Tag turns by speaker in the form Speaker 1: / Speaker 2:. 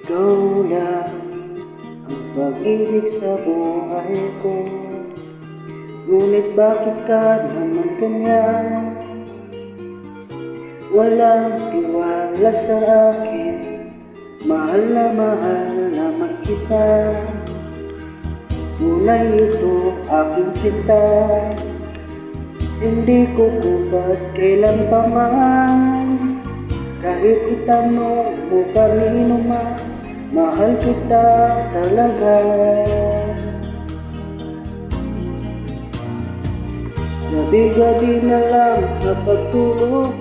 Speaker 1: Ikaw lang ang pag-ibig sa buhay ko. Ngunit bakit ka naman ganyan? Walang tiwala sa akin. Mahal naman kita. Tunay ito aking sinta. Hindi ko kupas kailan pa man. Kahit itanong mo kanino man, mahal kita talaga. Gabi-gabi na lang sa pagtulog,